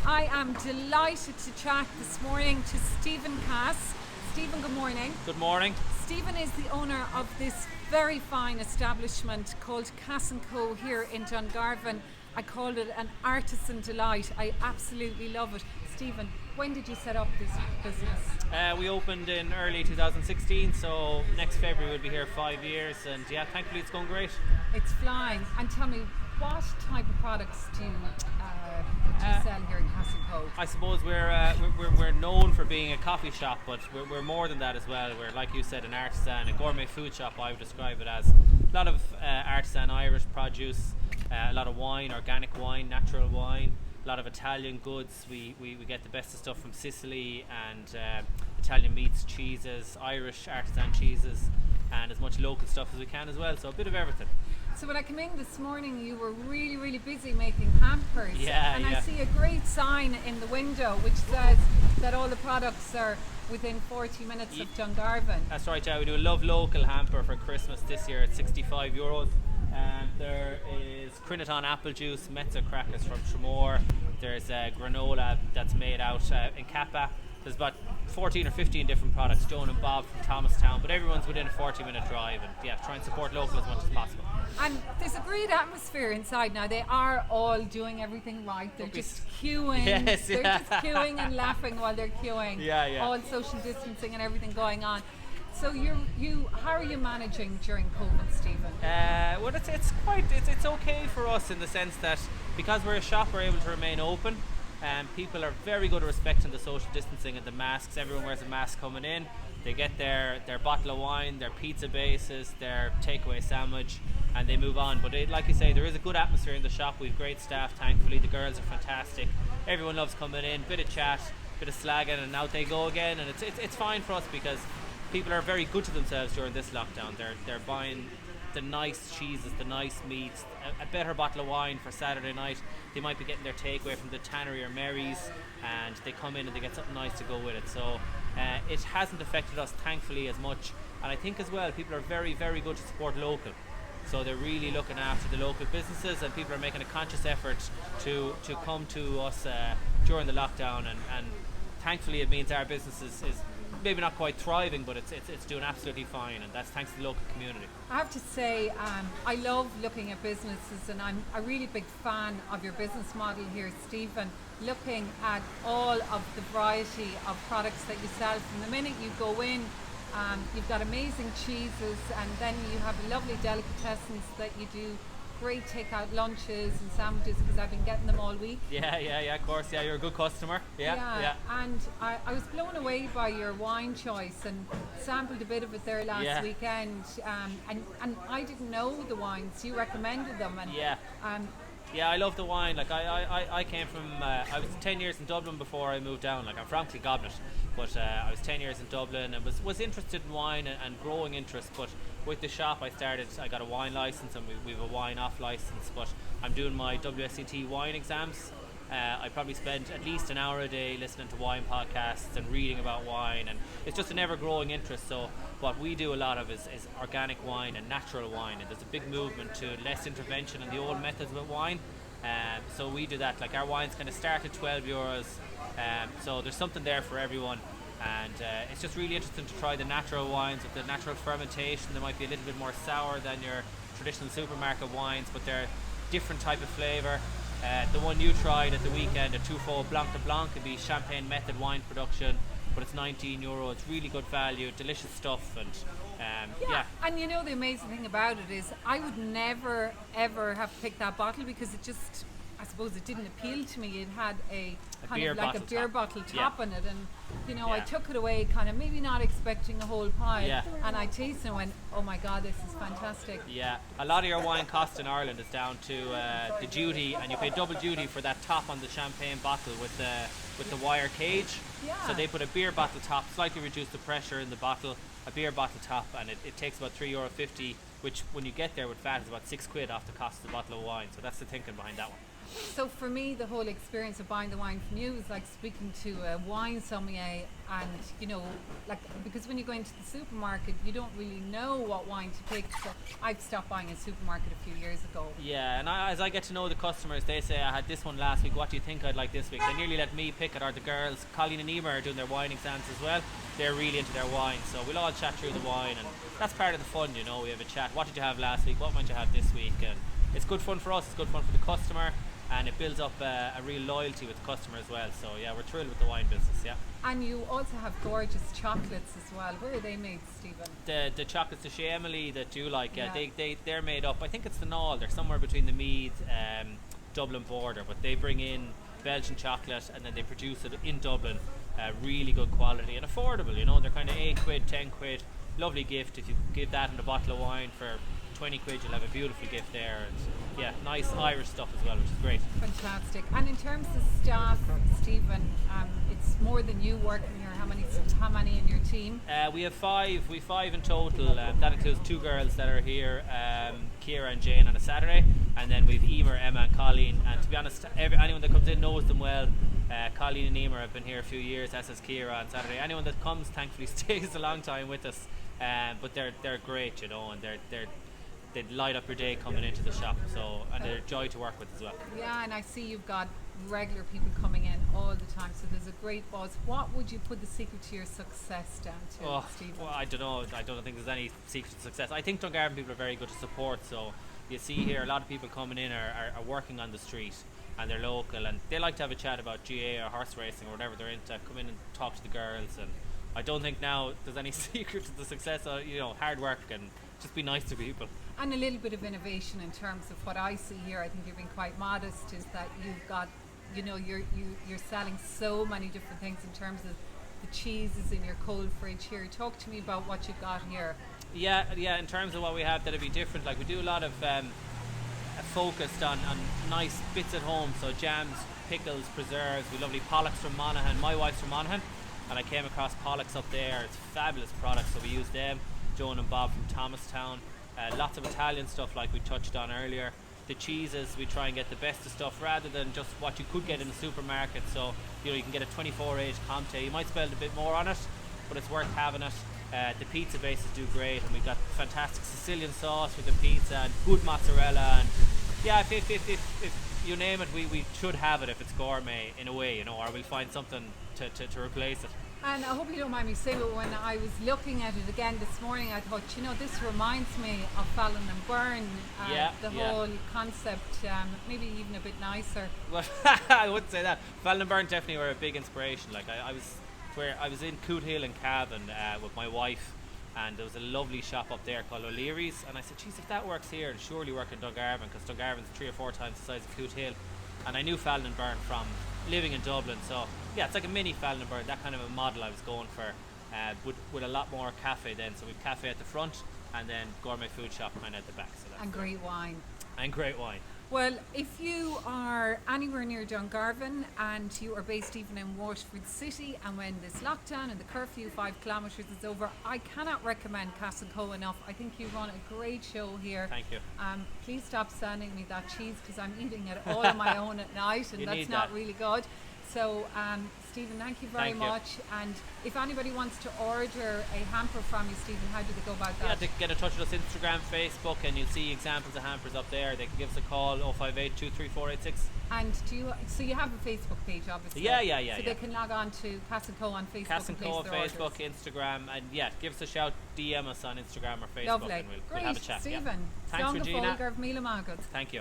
I am delighted to chat this morning to Stephen Cass. Stephen, good morning. Good morning. Stephen is the owner of this very fine establishment called Cass & Co here in Dungarvan. I called it an artisan delight. I absolutely love it. Stephen, when did you set up this business? We opened in early 2016, so next February we'll be here 5 years, and yeah, thankfully it's going great. It's flying. And tell me, what type of products do you sell here in Cass & Co? I suppose we're known for being a coffee shop, but we're more than that as well. We're, like you said, an artisan, a gourmet food shop. I would describe it as a lot of artisan Irish produce, a lot of wine, organic wine, natural wine, a lot of Italian goods. We get the best of stuff from Sicily, and Italian meats, cheeses, Irish artisan cheeses, and as much local stuff as we can as well. So a bit of everything. So when I came in this morning, you were really, really busy making hampers. Yeah. I see a great sign in the window which says that all the products are within 40 minutes of Dungarvan. That's right, yeah. We do a Love Local hamper for Christmas this year at €65. And there is Crinaton apple juice, Mezza crackers from Tramore. There's granola that's made out in Kappa. There's about 14 or 15 different products, Joan and Bob from Thomastown, but everyone's within a 40-minute drive, and yeah, try and support local as much as possible. And there's a great atmosphere inside now. They are all doing everything right. They're just queuing. Yes, they're just queuing and laughing while they're queuing. Yeah. All social distancing and everything going on. So how are you managing during COVID, Stephen? Well, it's okay for us in the sense that because we're a shop, we're able to remain open. People are very good at respecting the social distancing and the masks. Everyone wears a mask coming in. They get their bottle of wine, their pizza bases, their takeaway sandwich, and they move on. But like you say, there is a good atmosphere in the shop. We've great staff, thankfully. The girls are fantastic. Everyone loves coming in, bit of chat, bit of slagging, and out they go again. And it's fine for us because people are very good to themselves during this lockdown. They're buying the nice cheeses, the nice meats, a better bottle of wine for Saturday night. They might be getting their takeaway from the Tannery or Mary's, and they come in and they get something nice to go with it. So it hasn't affected us, thankfully, as much. And I think as well, people are very, very good to support local. So they're really looking after the local businesses, and people are making a conscious effort to come to us during the lockdown. And thankfully, it means our business is maybe not quite thriving, but it's doing absolutely fine, and that's thanks to the local community. I have to say, I love looking at businesses, and I'm a really big fan of your business model here, Stephen, looking at all of the variety of products that you sell. From the minute you go in, you've got amazing cheeses, and then you have lovely delicatessens that you do great takeout lunches and sandwiches, because I've been getting them all week. Yeah, of course. Yeah, you're a good customer. Yeah. And I was blown away by your wine choice and sampled a bit of it there last weekend. And I didn't know the wines. You recommended them. And yeah, I love the wine. Like I came from I was 10 years in Dublin before I moved down. Like I'm from Goblet, but I was 10 years in Dublin and was interested in wine and growing interest. But with the shop, I got a wine license, and we have a wine off license. But I'm doing my WSET wine exams. I probably spend at least an hour a day listening to wine podcasts and reading about wine, and it's just an ever-growing interest. So what we do a lot of is organic wine and natural wine, and there's a big movement to less intervention in the old methods with wine. So we do that. Like our wines kind of start at €12. So there's something there for everyone. And it's just really interesting to try the natural wines with the natural fermentation. They might be a little bit more sour than your traditional supermarket wines, but they're different type of flavour. The one you tried at the weekend, a twofold Blanc de Blanc, could be champagne method wine production, but it's €19. It's really good value, delicious stuff, and And you know, the amazing thing about it is I would never ever have picked that bottle, because it just, I suppose it didn't appeal to me. It had a kind of like a beer bottle top on it, and I took it away kind of maybe not expecting a whole pile, and I tasted it and went, oh my god, this is fantastic. Yeah, a lot of your wine cost in Ireland is down to the duty, and you pay double duty for that top on the champagne bottle with the wire cage. So they put a beer bottle top, slightly reduce the pressure in the bottle, a beer bottle top, and it takes about €3.50, which when you get there with VAT is about £6 off the cost of the bottle of wine. So that's the thinking behind that one. So for me, the whole experience of buying the wine from you is like speaking to a wine sommelier, and like, because when you go into the supermarket, you don't really know what wine to pick. So I've stopped buying in supermarket a few years ago. Yeah, and as I get to know the customers, they say, I had this one last week, what do you think I'd like this week? They nearly let me pick it, or the girls, Colleen and Emer, are doing their wine exams as well. They're really into their wine, so we'll all chat through the wine, and that's part of the fun, we have a chat. What did you have last week? What might you have this week? And it's good fun for us, it's good fun for the customer, and it builds up a real loyalty with the customer as well. So yeah, we're thrilled with the wine business, yeah. And you also have gorgeous chocolates as well. Where are they made, Stephen? The chocolates, the Chez Emily that you like, they're made up, I think it's the Nall, they're somewhere between the Meath, Dublin border, but they bring in Belgian chocolate and then they produce it in Dublin, really good quality and affordable, they're kind of 8 quid, 10 quid, lovely gift. If you give that in a bottle of wine for 20 quid, you'll have a beautiful gift there, and yeah, nice Irish stuff as well, which is great. Fantastic. And in terms of staff, Stephen, it's more than you working here. How many in your team? We have five. We have 5 in total. That includes 2 girls that are here, Ciara and Jane, on a Saturday, and then we've Emer, Emma, and Colleen. And to be honest, anyone that comes in knows them well. Colleen and Emer have been here a few years, as has Ciara on Saturday. Anyone that comes, thankfully, stays a long time with us. But they're great, and they light up your day coming into the shop. And they're a joy to work with as well. Yeah, and I see you've got regular people coming in all the time, so there's a great buzz. What would you put the secret to your success down to, Stephen? Well, I don't know. I don't think there's any secret to success. I think Dungarvan people are very good to support. So you see here, a lot of people coming in are working on the street, and they're local, and they like to have a chat about GA or horse racing or whatever they're into. Come in and talk to the girls, and I don't think now there's any secret to the success. Hard work and just be nice to people. And a little bit of innovation in terms of what I see here. I think you're being quite modest. Is that you've got, you're selling so many different things in terms of the cheeses in your cold fridge here. Talk to me about what you've got here. Yeah. In terms of what we have, that'll be different. Like, we do a lot of focused on nice bits at home. So jams, pickles, preserves. We lovely Pollocks from Monaghan. My wife's from Monaghan, and I came across Pollocks up there. It's fabulous products, so we use them. Joan and Bob from Thomastown. Lots of Italian stuff like we touched on earlier. The cheeses, we try and get the best of stuff rather than just what you could get in the supermarket. So you can get a 24-age Comte. You might spend a bit more on it, but it's worth having it. The pizza bases do great, and we've got fantastic Sicilian sauce with the pizza and good mozzarella. And yeah, if you name it, we should have it if it's gourmet in a way, or we'll find something to replace it. And I hope you don't mind me saying, but when I was looking at it again this morning, I thought, this reminds me of Fallon and Byrne. The whole concept, maybe even a bit nicer. Well, I wouldn't say that. Fallon and Byrne definitely were a big inspiration. Like I was in Coot Hill in Cavan with my wife, and there was a lovely shop up there called O'Leary's, and I said, geez, if that works here, it'll surely work in Dungarvan, because Dungarvan's 3 or 4 times the size of Coot Hill. And I knew Fallon and Byrne from living in Dublin, so yeah, it's like a mini Fallon and Byrne, that kind of a model I was going for, with a lot more cafe then. So we've cafe at the front, and then gourmet food shop kind of at the back. So that's great wine. And great wine. Well, if you are anywhere near Dungarvan and you are based even in Waterford City, and when this lockdown and the curfew 5 kilometres is over, I cannot recommend Castle enough. I think you run a great show here. Thank you. Please stop sending me that cheese, because I'm eating it all on my own at night, and that's not really good. So, Stephen, thank you very much. And if anybody wants to order a hamper from you, Stephen, how do they go about that? Yeah, they can get in touch with us, Instagram, Facebook, and you'll see examples of hampers up there. They can give us a call, 058 23486. And so you have a Facebook page, obviously? Yeah. So they can log on to Cass & Co on Facebook. Cass & Co on Facebook, Instagram, and yeah, give us a shout, DM us on Instagram or Facebook. Lovely. And we'll have a chat. Stephen, Thanks, Regina. Thank you.